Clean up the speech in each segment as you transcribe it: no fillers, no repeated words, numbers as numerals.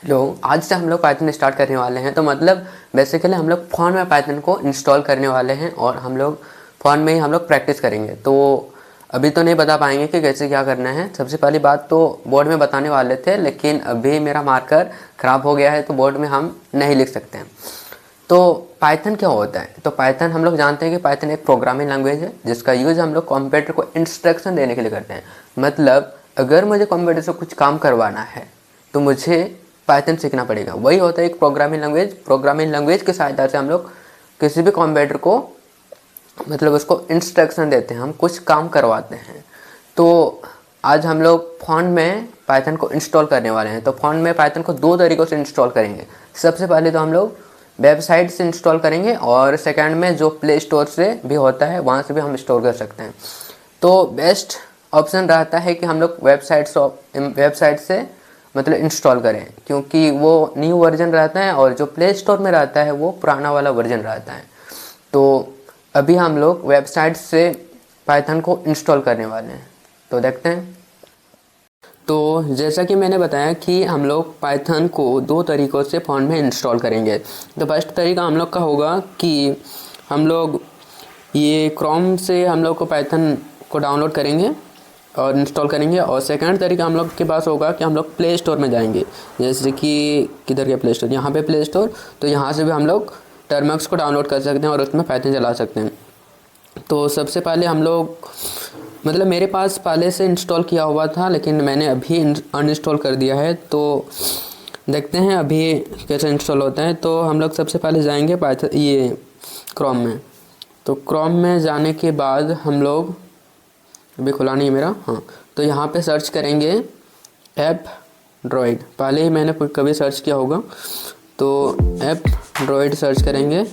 लोग आज से हम लोग पाइथन स्टार्ट करने वाले हैं। तो मतलब बेसिकली हम लोग फ़ोन में पाइथन को इंस्टॉल करने वाले हैं और हम लोग फ़ोन में ही हम लोग प्रैक्टिस करेंगे। तो अभी तो नहीं बता पाएंगे कि कैसे क्या करना है। सबसे पहली बात तो बोर्ड में बताने वाले थे, लेकिन अभी मेरा मार्कर ख़राब हो गया है तो बोर्ड में हम नहीं लिख सकते हैं। तो पाइथन क्या होता है? तो पाइथन हम लोग जानते हैं कि पाइथन एक प्रोग्रामिंग लैंग्वेज है जिसका यूज़ हम लोग कंप्यूटर को इंस्ट्रक्शन देने के लिए करते हैं। मतलब अगर मुझे कंप्यूटर से कुछ काम करवाना है तो मुझे पाइथन सीखना पड़ेगा। वही होता है एक प्रोग्रामिंग लैंग्वेज। प्रोग्रामिंग लैंग्वेज की सहायता से हम लोग किसी भी कंप्यूटर को मतलब उसको इंस्ट्रक्शन देते हैं, हम कुछ काम करवाते हैं। तो आज हम लोग फ़ोन में पाइथन को इंस्टॉल करने वाले हैं। तो फ़ोन में पाइथन को दो तरीक़ों से इंस्टॉल करेंगे। सबसे पहले तो हम लोग वेबसाइट से इंस्टॉल करेंगे और सेकंड में जो प्ले स्टोर से भी होता है वहाँ से भी हम इंस्टॉल कर सकते हैं। तो बेस्ट ऑप्शन रहता है कि हम लोग वेबसाइट से मतलब इंस्टॉल करें, क्योंकि वो न्यू वर्जन रहता है और जो प्ले स्टोर में रहता है वो पुराना वाला वर्जन रहता है। तो अभी हम लोग वेबसाइट से पाइथन को इंस्टॉल करने वाले हैं, तो देखते हैं। तो जैसा कि मैंने बताया कि हम लोग पाइथन को दो तरीक़ों से फ़ोन में इंस्टॉल करेंगे। तो फर्स्ट तरीका हम लोग का होगा कि हम लोग ये क्रोम से हम लोग को पाइथन को डाउनलोड करेंगे और इंस्टॉल करेंगे। और सेकंड तरीका हम लोग के पास होगा कि हम लोग प्ले स्टोर में जाएंगे। जैसे कि किधर गया प्ले स्टोर, यहाँ पे प्ले स्टोर। तो यहाँ से भी हम लोग टर्मक्स को डाउनलोड कर सकते हैं और उसमें पाइथन चला सकते हैं। तो सबसे पहले हम लोग मतलब मेरे पास पहले से इंस्टॉल किया हुआ था, लेकिन मैंने अभी अनइंस्टॉल कर दिया है। तो देखते हैं अभी कैसे इंस्टॉल होता है। तो हम लोग सबसे पहले जाएंगे पाइथन ये क्रोम में। तो क्रोम में जाने के बाद हम लोग, अभी खुला नहीं मेरा, हाँ, तो यहाँ पे सर्च करेंगे ऐप ड्रॉइड। पहले ही मैंने कभी सर्च किया होगा। तो ऐप ड्रॉइड सर्च करेंगे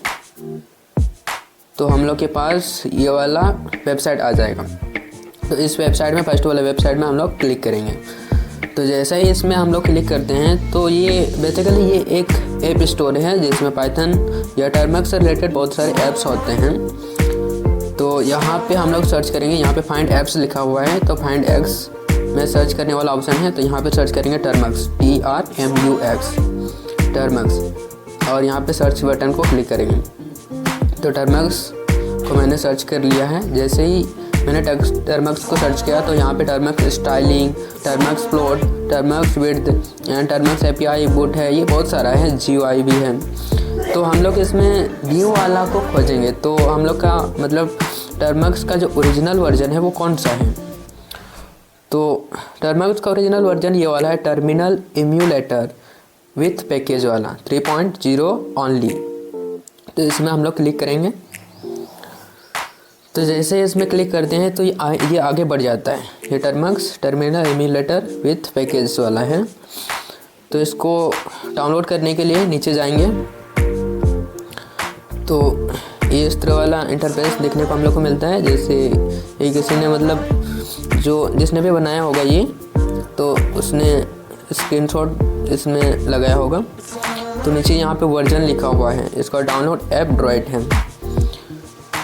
तो हम लोग के पास ये वाला वेबसाइट आ जाएगा। तो इस वेबसाइट में फर्स्ट वाला वेबसाइट में हम लोग क्लिक करेंगे। तो जैसा ही इसमें हम लोग क्लिक करते हैं तो ये बेसिकली ये एक ऐप स्टोर है जिसमें पाइथन या टर्मक्स से रिलेटेड बहुत सारे ऐप्स होते हैं। तो यहाँ पे हम लोग सर्च करेंगे, यहाँ पे फाइंड ऐप्स लिखा हुआ है। तो फाइंड ऐप्स में सर्च करने वाला ऑप्शन है। तो यहाँ पे सर्च करेंगे टर्मक्स, TRMUX, टर्मक्स, और यहाँ पे सर्च बटन को क्लिक करेंगे। तो टर्मक्स को मैंने सर्च कर लिया है। जैसे ही मैंने टर्मक्स को सर्च किया तो यहाँ पे Termux styling, Termux plot, Termux width and Termux API boot है, ये बहुत सारा है, GUI भी है। तो हम लोग इसमें न्यू वाला को खोजेंगे। तो हम लोग का मतलब टर्मक्स का जो ओरिजिनल वर्जन है वो कौन सा है? तो टर्मक्स का ओरिजिनल वर्जन ये वाला है, टर्मिनल इम्यूलेटर विथ पैकेज वाला 3.0 ओनली। तो इसमें हम लोग क्लिक करेंगे। तो जैसे इसमें क्लिक करते हैं तो ये आगे बढ़ जाता है। ये Termux terminal emulator with package वाला है। तो इसको डाउनलोड करने के लिए नीचे जाएंगे तो ये इस तरह वाला इंटरफेस देखने को हम लोग को मिलता है। जैसे ये किसी ने मतलब जिसने भी बनाया होगा ये, तो उसने स्क्रीनशॉट इसमें लगाया होगा। तो नीचे यहाँ पे वर्जन लिखा हुआ है, इसका डाउनलोड ऐप ड्रॉइड है।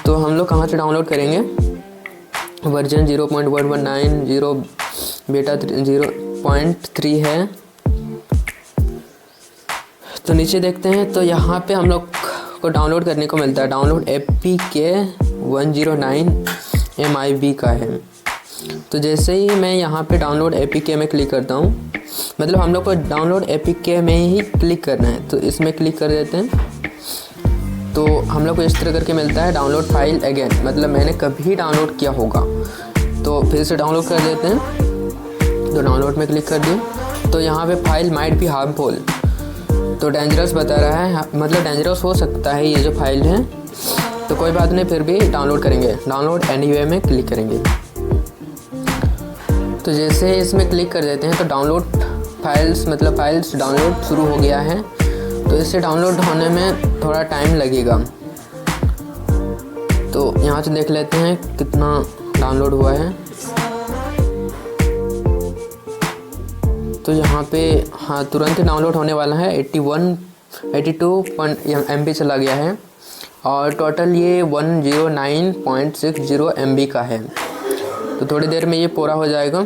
तो हम लोग कहाँ से डाउनलोड करेंगे? वर्जन 0.1190 बेटा 0.3 है। तो नीचे देखते हैं तो यहाँ पे हम लोग को डाउनलोड करने को मिलता है, डाउनलोड APK 109 MIB का है। तो जैसे ही मैं यहाँ पे डाउनलोड APK में क्लिक करता हूँ, मतलब हम लोग को डाउनलोड APK में ही क्लिक करना है। तो इसमें क्लिक कर देते हैं तो हम लोग को इस तरह करके मिलता है डाउनलोड फाइल अगेन, मतलब मैंने कभी डाउनलोड किया होगा तो फिर से डाउनलोड कर देते हैं। तो डाउनलोड में क्लिक कर दिए तो यहाँ पे फाइल माइट बी हार्मफुल, तो डेंजरस बता रहा है, मतलब डेंजरस हो सकता है ये जो फाइल है। तो कोई बात नहीं, फिर भी डाउनलोड करेंगे, डाउनलोड एनीवे में क्लिक करेंगे। तो जैसे इसमें क्लिक कर देते हैं तो डाउनलोड फाइल्स मतलब फाइल्स डाउनलोड शुरू हो गया है। तो इससे डाउनलोड होने में थोड़ा टाइम लगेगा। तो यहाँ से देख लेते हैं कितना डाउनलोड हुआ है। तो यहाँ पे हाँ तुरंत ही डाउनलोड होने वाला है। 82 MB चला गया है और टोटल ये 109.60 MB का है। तो थोड़ी देर में ये पूरा हो जाएगा।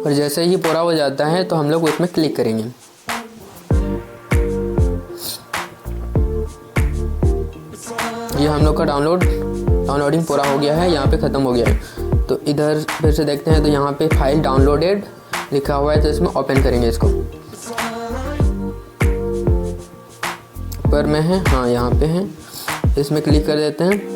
और जैसे ही पूरा हो जाता है तो हम लोग उसमें क्लिक करेंगे। ये हम लोग का डाउनलोडिंग पूरा हो गया है, यहाँ पे ख़त्म हो गया है। तो इधर फिर से देखते हैं तो यहाँ पे फाइल डाउनलोडेड लिखा हुआ है, तो इसमें ओपन करेंगे इसको। पर में है, हाँ यहाँ पे है, इसमें क्लिक कर देते हैं।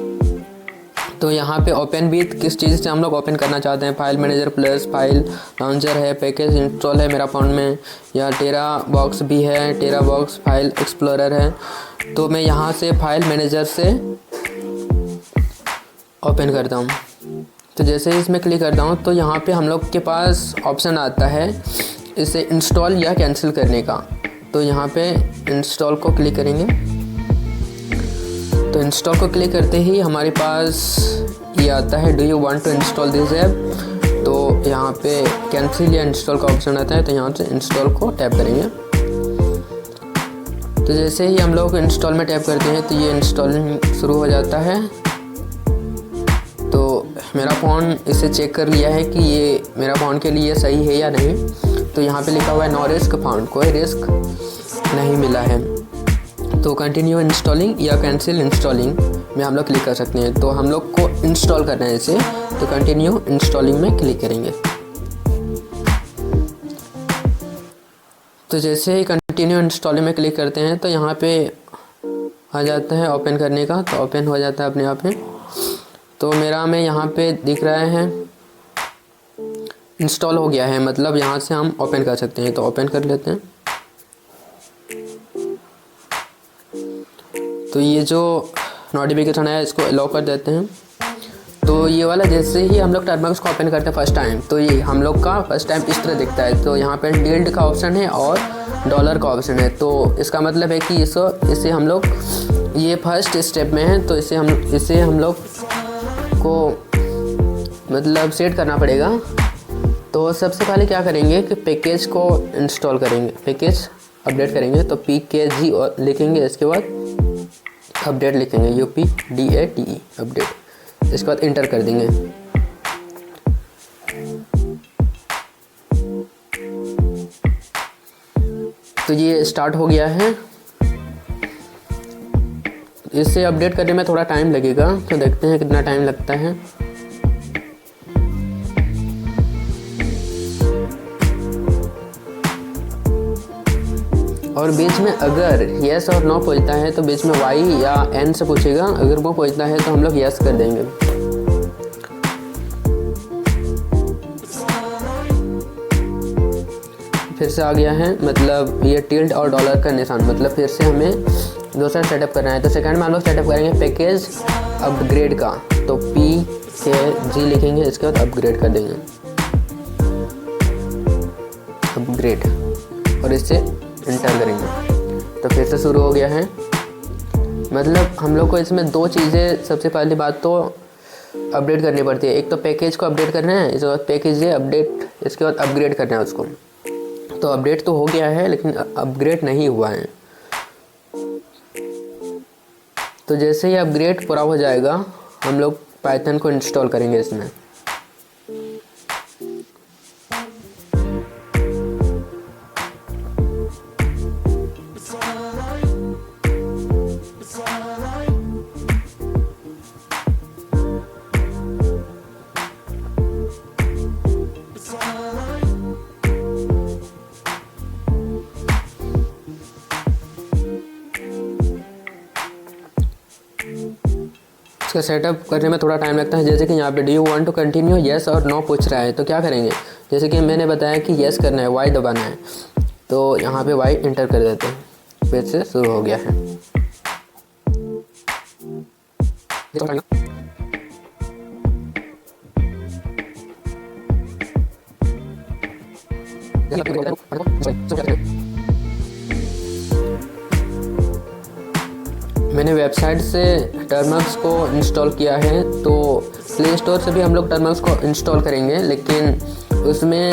तो यहाँ पे ओपन विथ किस चीज़ से हम लोग ओपन करना चाहते हैं, file manager plus file launcher है, पैकेज इंस्टॉल है मेरा फ़ोन में, या टेरा बॉक्स भी है, टेरा बॉक्स फाइल एक्सप्लोरर है। तो मैं यहाँ से फाइल मैनेजर से ओपन करता हूँ। तो जैसे ही इसमें क्लिक करता हूँ तो यहाँ पे हम लोग के पास ऑप्शन आता है इसे इंस्टॉल या कैंसिल करने का। तो यहाँ पे इंस्टॉल को क्लिक करेंगे। तो इंस्टॉल को क्लिक करते ही हमारे पास ये आता है, do you want to install this app. तो यहाँ पे कैंसिल या इंस्टॉल का ऑप्शन आता है, तो यहाँ से इंस्टॉल को टैप करेंगे। तो जैसे ही हम लोग इंस्टॉल में टैप करते हैं तो ये इंस्टॉलिंग शुरू हो जाता है। तो मेरा फ़ोन इसे चेक कर लिया है कि ये मेरा फ़ोन के लिए सही है या नहीं। तो यहाँ पे लिखा हुआ है नो रिस्क फाउंड, कोई रिस्क नहीं मिला है। तो कंटिन्यू इंस्टॉलिंग या कैंसिल इंस्टॉलिंग में हम लोग क्लिक कर सकते हैं। तो हम लोग को इंस्टॉल करना है इसे, तो कंटिन्यू इंस्टॉलिंग में क्लिक करेंगे। तो जैसे ही कंटिन्यू इंस्टॉलिंग में क्लिक करते हैं तो यहाँ पे आ जाता है ओपन करने का, तो ओपन हो जाता है अपने आप में। तो मेरा में यहाँ पे दिख रहा है इंस्टॉल हो गया है, मतलब यहाँ से हम ओपन कर सकते हैं। तो ओपन कर लेते हैं। तो ये जो नोटिफिकेशन है इसको अलाउ कर देते हैं। तो ये वाला जैसे ही हम लोग टर्मक्स को ओपन करते हैं फर्स्ट टाइम, तो ये हम लोग का फर्स्ट टाइम इस तरह दिखता है। तो यहाँ पे टिल्ड का ऑप्शन है और डॉलर का ऑप्शन है। तो इसका मतलब है कि इसे हम लोग ये फर्स्ट स्टेप में है, तो इसे हम लोग को मतलब सेट करना पड़ेगा। तो सबसे पहले क्या करेंगे कि पैकेज को इंस्टॉल करेंगे, पैकेज अपडेट करेंगे। तो PKG लिखेंगे, इसके बाद अपडेट लिखेंगे, UPDATE अपडेट। इसके बाद इंटर कर देंगे। तो ये स्टार्ट हो गया है। इसे अपडेट करने में थोड़ा टाइम लगेगा, तो देखते हैं कितना टाइम लगता है। और बीच में अगर येस और नो पूछता है तो बीच में Y या N से पूछेगा। अगर वो पूछता है तो हम लोग येस कर देंगे। फिर से आ गया है, मतलब ये टिल्ड और डॉलर का निशान, मतलब फिर से हमें दूसरा सेटअप करना है। तो सेकंड में हम लोग सेटअप करेंगे पैकेज अपग्रेड का। तो PKG लिखेंगे, इसके बाद अपग्रेड कर देंगे, अपग्रेड, और इससे इंटर करेंगे। तो फिर से शुरू हो गया है। मतलब हम लोग को इसमें दो चीज़ें, सबसे पहली बात तो अपडेट करनी पड़ती है। एक तो पैकेज को अपडेट करना है, इसके बाद पैकेज अपडेट, इसके बाद अपग्रेड करना है उसको। तो अपडेट तो हो गया है लेकिन अपग्रेड नहीं हुआ है। तो जैसे ही अपग्रेड पूरा हो जाएगा हम लोग पाइथन को इंस्टॉल करेंगे इसमें। इसका सेटअप करने में थोड़ा टाइम लगता है। जैसे कि यहाँ पे do you want to continue, yes और नो पूछ रहा है। तो क्या करेंगे, जैसे कि मैंने बताया कि येस करना है, Y दबाना है। तो यहाँ पे Y इंटर कर देते हैं। फिर से शुरू हो गया है। मैंने वेबसाइट से टर्मक्स को इंस्टॉल किया है। तो प्ले स्टोर से भी हम लोग टर्मक्स को इंस्टॉल करेंगे, लेकिन उसमें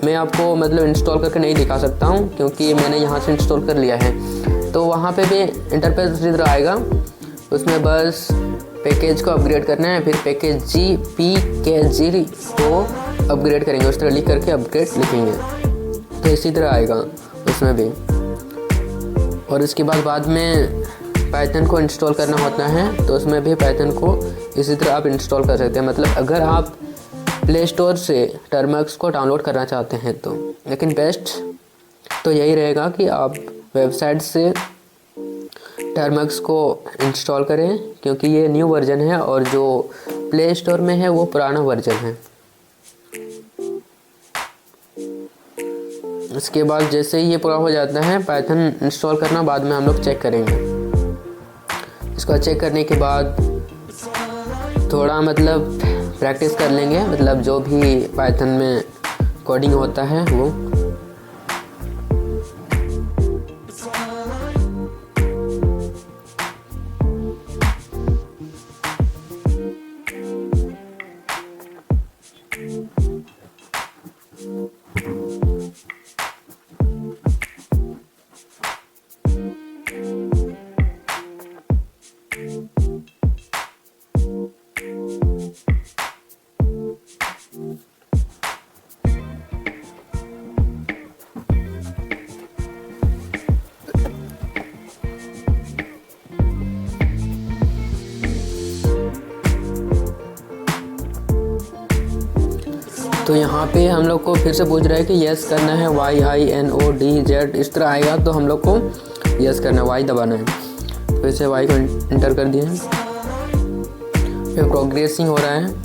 मैं आपको मतलब इंस्टॉल करके नहीं दिखा सकता हूँ, क्योंकि मैंने यहाँ से इंस्टॉल कर लिया है। तो वहाँ पे भी इंटरफेस इसी तरह आएगा, उसमें बस पैकेज को अपग्रेड करना है, फिर पैकेज जी पी के जी को अपग्रेड करेंगे, उस तरह लिख करके अपग्रेड लिखेंगे। तो इसी तरह आएगा उसमें भी। और इसके बाद में पाइथन को इंस्टॉल करना होता है, तो उसमें भी पाइथन को इसी तरह आप इंस्टॉल कर सकते हैं। मतलब अगर आप प्ले स्टोर से टर्मक्स को डाउनलोड करना चाहते हैं तो, लेकिन बेस्ट तो यही रहेगा कि आप वेबसाइट से टर्मक्स को इंस्टॉल करें, क्योंकि ये न्यू वर्जन है और जो प्ले स्टोर में है वो पुराना वर्जन है। इसके बाद जैसे ही ये पूरा हो जाता है पाइथन इंस्टॉल करना, बाद में हम लोग चेक करेंगे। इसको चेक करने के बाद थोड़ा मतलब प्रैक्टिस कर लेंगे, मतलब जो भी पाइथन में कोडिंग होता है वो। तो यहाँ पे हम लोग को फिर से पूछ रहा है कि यस करना है, YINODZ इस तरह आएगा, तो हम लोग को यस करना है, वाई दबाना है। फिर से वाई को इंटर कर दिए, फिर प्रोग्रेसिंग हो रहा है।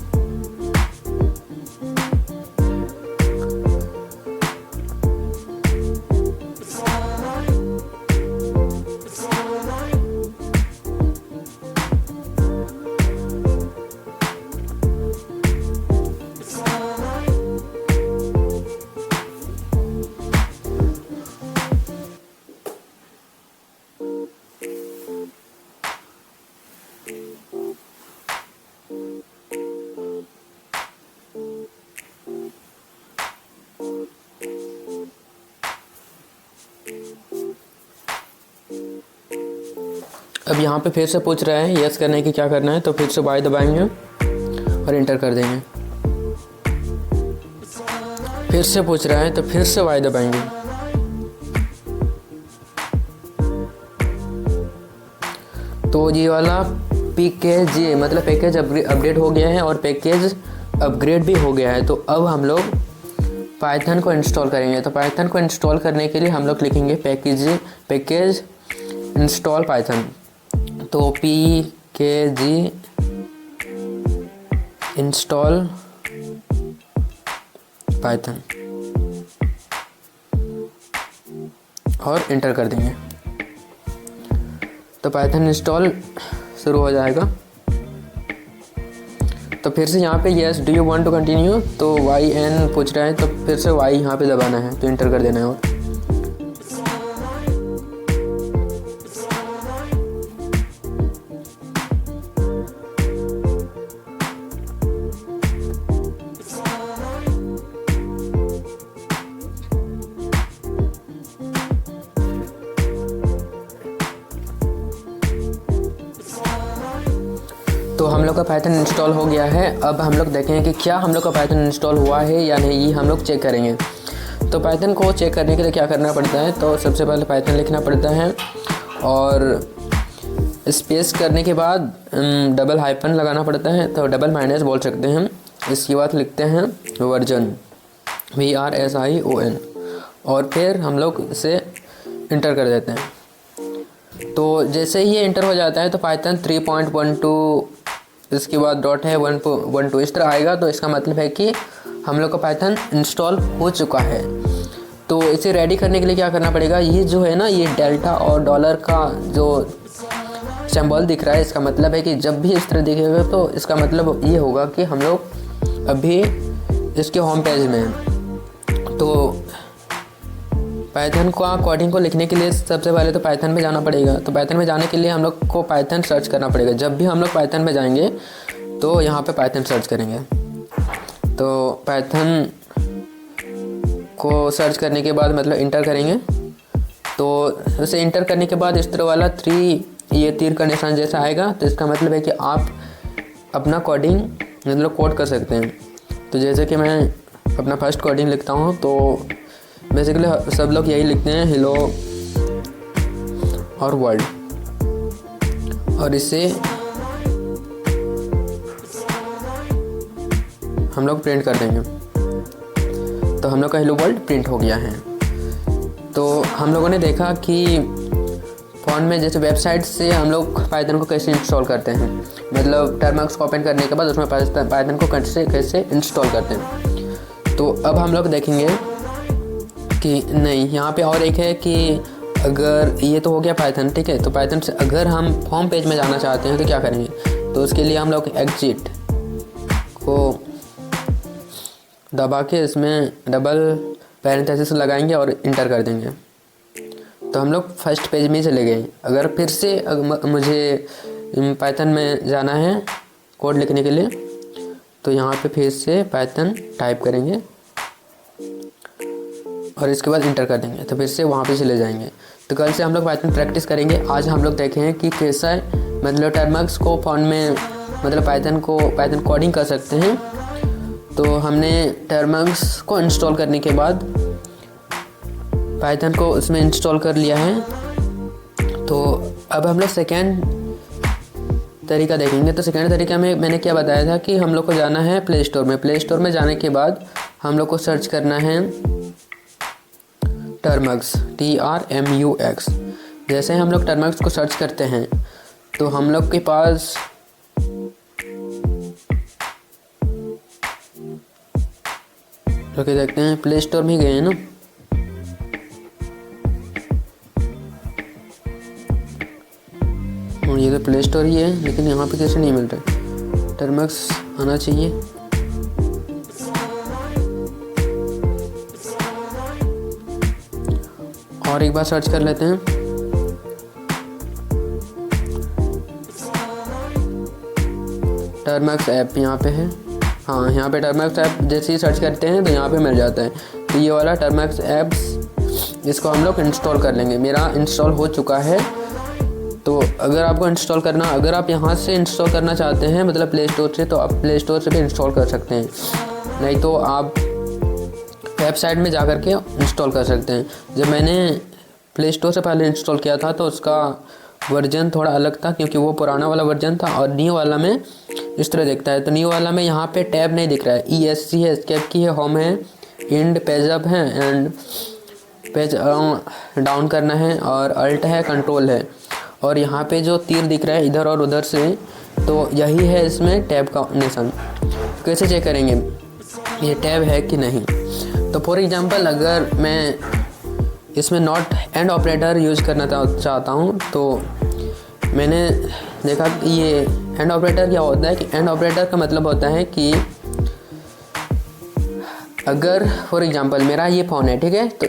अब यहाँ पे फिर से पूछ रहा है यस करने की क्या करना है, तो फिर से वाई दबाएंगे और इंटर कर देंगे। फिर से पूछ रहा है तो फिर से वाई दबाएंगे। तो ये वाला पैकेज मतलब पैकेज अपडेट हो गया है और पैकेज अपग्रेड भी हो गया है। तो अब हम लोग पाइथन को इंस्टॉल करेंगे। तो पाइथन को इंस्टॉल करने के लिए हम लोग लिखेंगे पैकेज इंस्टॉल पाइथन। तो PKG इंस्टॉल पाइथन और इंटर कर देंगे, तो पाइथन इंस्टॉल शुरू हो जाएगा। तो फिर से यहाँ पे yes do you want to continue, तो YN पूछ रहा है, तो फिर से Y यहाँ पे दबाना है, तो इंटर कर देना है। और तो हम लोग का पाइथन इंस्टॉल हो गया है। अब हम लोग देखेंगे कि क्या हम लोग का पाइथन इंस्टॉल हुआ है या नहीं, ये हम लोग चेक करेंगे। तो पाइथन को चेक करने के लिए क्या करना पड़ता है, तो सबसे पहले पाइथन लिखना पड़ता है और स्पेस करने के बाद डबल हाइफन लगाना पड़ता है, तो डबल माइनस बोल सकते हैं। इसके बाद लिखते हैं वर्जन VRSION और फिर हम लोग इसे इंटर कर देते हैं। तो जैसे ही ये इंटर हो जाता है तो पाइथन 3.12 इसके बाद डॉट है 1.12 इस तरह आएगा। तो इसका मतलब है कि हम लोग का पाइथन इंस्टॉल हो चुका है। तो इसे रेडी करने के लिए क्या करना पड़ेगा, ये जो है ना, ये डेल्टा और डॉलर का जो सिंबल दिख रहा है, इसका मतलब है कि जब भी इस तरह दिखेगा तो इसका मतलब ये होगा कि हम लोग अभी इसके होम पेज में हैं। तो पाइथन को कोडिंग को लिखने के लिए सबसे पहले तो पाइथन में जाना पड़ेगा। तो पाइथन में जाने के लिए हम लोग को पाइथन सर्च करना पड़ेगा। जब भी हम लोग पाइथन में जाएंगे तो यहाँ पे पाइथन सर्च करेंगे। तो पाइथन को सर्च करने के बाद मतलब इंटर करेंगे। तो उसे इंटर करने के बाद इस तरह वाला 3 ये तीर का निशान जैसा आएगा तो इसका मतलब है कि आप अपना कोडिंग मतलब कोड कर सकते हैं। तो जैसे कि मैं अपना फर्स्ट कोडिंग लिखता हूँ तो बेसिकली सब लोग यही लिखते हैं, हेलो और वर्ल्ड, और इससे हम लोग प्रिंट कर देंगे। तो हम लोग का हेलो वर्ल्ड प्रिंट हो गया है। तो हम लोगों ने देखा कि फ़ोन में जैसे वेबसाइट से हम लोग पाइथन को कैसे इंस्टॉल करते हैं, मतलब टर्मक्स को ओपन करने के बाद उसमें पाइथन को कैसे इंस्टॉल करते हैं। तो अब हम लोग देखेंगे कि नहीं, यहाँ पे और एक है कि अगर ये तो हो गया पाइथन, ठीक है। तो पाइथन से अगर हम होम पेज में जाना चाहते हैं तो क्या करेंगे, तो उसके लिए हम लोग एग्जिट को दबा के इसमें डबल पैरेंथेसिस लगाएंगे और इंटर कर देंगे। तो हम लोग फर्स्ट पेज में ही चले गए। अगर फिर से मुझे पाइथन में जाना है कोड लिखने के लिए, तो यहाँ पे फिर से पाइथन टाइप करेंगे और इसके बाद इंटर कर देंगे, तो फिर से वहाँ पे चले जाएंगे। तो कल से हम लोग पाइथन प्रैक्टिस करेंगे। आज हम लोग देखें कि कैसा मतलब टर्मक्स को फ़ोन में मतलब पाइथन कोडिंग कर सकते हैं। तो हमने टर्मक्स को इंस्टॉल करने के बाद पाइथन को उसमें इंस्टॉल कर लिया है। तो अब हम लोग सेकेंड तरीका देखेंगे। तो सेकेंड तरीका में मैंने क्या बताया था कि हम लोग को जाना है प्ले स्टोर में। प्ले स्टोर में जाने के बाद हम लोग को सर्च करना है टर्मक्स, TRMUX। जैसे हम लोग टर्मक्स को सर्च करते हैं तो हम लोग के पास देखते हैं प्ले स्टोर में ही गए हैं ना। और ये तो प्ले स्टोर ही है, लेकिन यहाँ पे कैसे नहीं मिल रहा। टर्मक्स आना चाहिए। और एक बार सर्च कर लेते हैं। टर्मक्स ऐप यहाँ पे है। हाँ, यहाँ पे टर्मक्स ऐप जैसे ही सर्च करते हैं तो यहाँ पे मिल जाता है। तो ये वाला टर्मक्स ऐप्स, इसको हम लोग इंस्टॉल कर लेंगे। मेरा इंस्टॉल हो चुका है। तो अगर आपको इंस्टॉल करना, अगर आप यहाँ से इंस्टॉल करना चाहते हैं मतलब प्ले स्टोर से, तो आप प्ले स्टोर से भी इंस्टॉल कर सकते हैं, नहीं तो आप वेबसाइट में जा कर के इंस्टॉल कर सकते हैं। जब मैंने प्ले स्टोर से पहले इंस्टॉल किया था तो उसका वर्जन थोड़ा अलग था, क्योंकि वो पुराना वाला वर्जन था। और न्यू वाला में इस तरह दिखता है। तो न्यू वाला में यहाँ पे टैब नहीं दिख रहा है। ESC है, एस्केप की है, होम है, इंड पेज अप है, एंड पेज डाउन करना है, और अल्ट है, कंट्रोल है। और यहाँ पे जो तीर दिख रहा है इधर और उधर से, तो यही है इसमें टैब का निशान। कैसे चेक करेंगे ये टैब है कि नहीं। तो फॉर एग्जांपल अगर मैं इसमें नॉट एंड ऑपरेटर यूज़ करना चाहता हूँ, तो मैंने देखा कि ये एंड ऑपरेटर क्या होता है कि एंड ऑपरेटर का मतलब होता है कि अगर फॉर एग्जांपल मेरा ये फ़ोन है, ठीक है, तो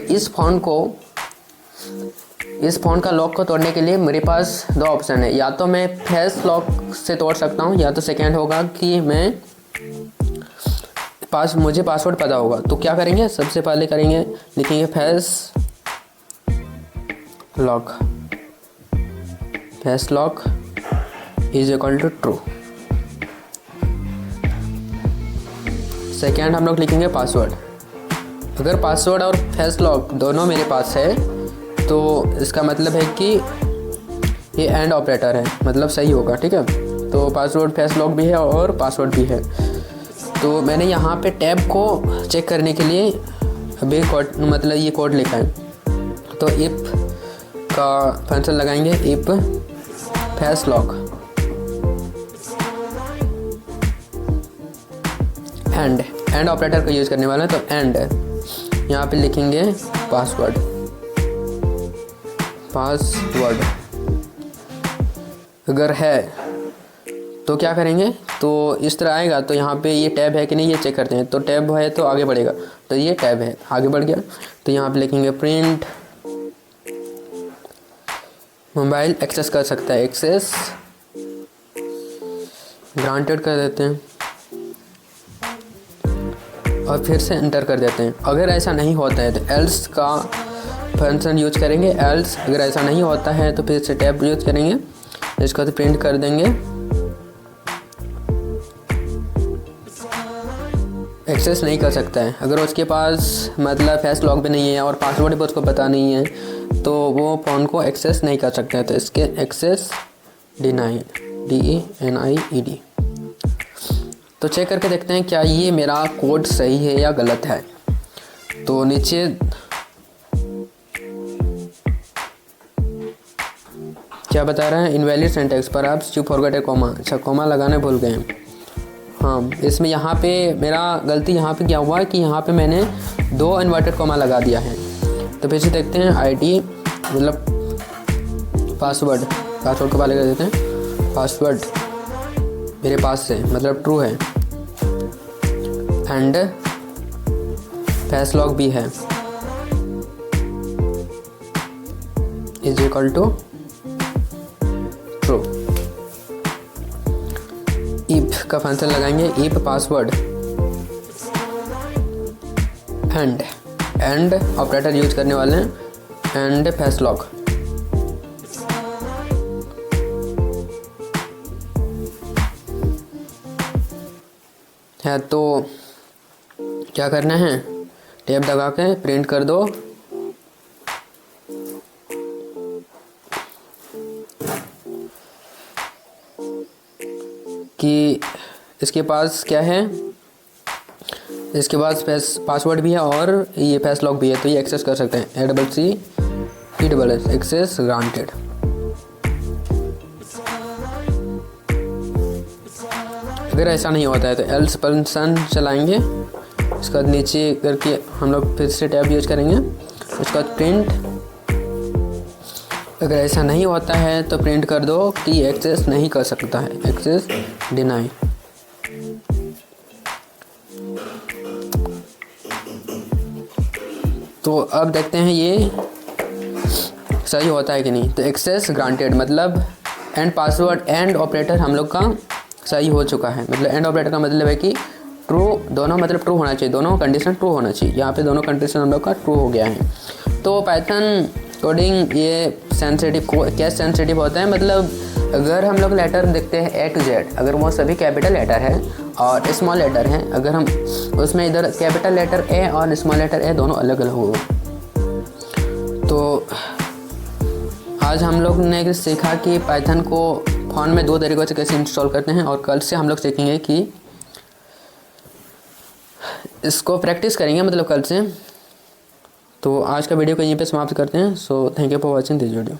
इस फ़ोन का लॉक को तोड़ने के लिए मेरे पास दो ऑप्शन है। या तो मैं फेस लॉक से तोड़ सकता हूँ, या तो सेकेंड होगा कि मुझे पासवर्ड पता होगा। तो क्या करेंगे, सबसे पहले करेंगे, लिखेंगे face lock is equal to true. Second हम लोग लिखेंगे पासवर्ड। अगर पासवर्ड और फेस लॉक दोनों मेरे पास है तो इसका मतलब है कि ये एंड ऑपरेटर है, मतलब सही होगा, ठीक है। तो पासवर्ड फेस लॉक भी है और पासवर्ड भी है। तो मैंने यहाँ पे टैब को चेक करने के लिए अभी मतलब ये कोड लिखा है। तो इफ का फंक्शन लगाएंगे, if face lock and operator का यूज़ करने वाला है। तो एंड यहाँ पे लिखेंगे पासवर्ड अगर है तो क्या करेंगे, तो इस तरह आएगा। तो यहाँ पे ये टैब है कि नहीं ये चेक करते हैं। तो टैब है तो आगे बढ़ेगा, तो ये टैब है, आगे बढ़ गया। तो यहाँ पे लिखेंगे प्रिंट मोबाइल एक्सेस कर सकता है, एक्सेस ग्रांटेड कर देते हैं और फिर से एंटर कर देते हैं। अगर ऐसा नहीं होता है तो एल्स का फंक्शन यूज करेंगे। एल्स अगर ऐसा नहीं होता है तो फिर से टैब यूज करेंगे। इसको तो प्रिंट कर देंगे। एक्सेस नहीं कर सकता है अगर उसके पास मतलब फेस लॉक भी नहीं है और पासवर्ड भी उसको पता नहीं है, तो वो फ़ोन को एक्सेस नहीं कर सकता है। तो इसके एक्सेस डिनाइड, DENIED। तो चेक करके देखते हैं क्या ये मेरा कोड सही है या गलत है। तो नीचे क्या बता रहा है, इनवैलिड सिंटैक्स पर आप यू फॉरगॉट ए कॉमा। अच्छा, कॉमा लगाने भूल गए। हाँ, इसमें यहाँ पे मेरा गलती यहाँ पे क्या हुआ कि यहाँ पे मैंने 2 इन्वर्टेड कॉमा लगा दिया है। तो फिर से देखते हैं, ID मतलब पासवर्ड के वाले कर देते हैं। पासवर्ड मेरे पास से मतलब ट्रू है एंड फेस लॉक भी है is equal to true. If का फंक्शन लगाएंगे, if password and operator use करने वाले हैं एंड फेस लॉक। है तो क्या करना है, टैब दबा के प्रिंट कर दो कि इसके पास क्या है, इसके पास पासवर्ड भी है और ये फेस लॉक भी है, तो ये एक्सेस कर सकते हैं। ACCESS access granted. अगर ऐसा नहीं होता है तो एल्स फंक्शन चलाएंगे। इसके बाद नीचे करके हम लोग फिर से टैब यूज करेंगे। उसके बाद प्रिंट, अगर ऐसा नहीं होता है तो प्रिंट कर दो कि एक्सेस नहीं कर सकता है, एक्सेस डिनाई। तो अब देखते हैं ये सही होता है कि नहीं। तो एक्सेस ग्रांटेड मतलब एंड पासवर्ड एंड ऑपरेटर हम लोग का सही हो चुका है। मतलब एंड ऑपरेटर का मतलब है कि ट्रू, दोनों मतलब ट्रू होना चाहिए, दोनों कंडीशन ट्रू होना चाहिए। यहाँ पे दोनों कंडीशन हम लोग का ट्रू हो गया है। तो पाइथन कोडिंग ये सेंसिटिव, क्या सेंसिटिव होता है, मतलब अगर हम लोग लेटर देखते हैं A to Z, अगर वो सभी कैपिटल लेटर है और स्मॉल लेटर हैं, अगर हम उसमें इधर कैपिटल लेटर A और स्मॉल लेटर A दोनों अलग अलग हो। तो आज हम लोग ने सीखा कि पाइथन को फ़ोन में 2 तरीक़ों से कैसे इंस्टॉल करते हैं, और कल से हम लोग सीखेंगे कि इसको प्रैक्टिस करेंगे, मतलब कल से। तो आज का वीडियो को यहीं पे समाप्त करते हैं। So thank you for watching this video.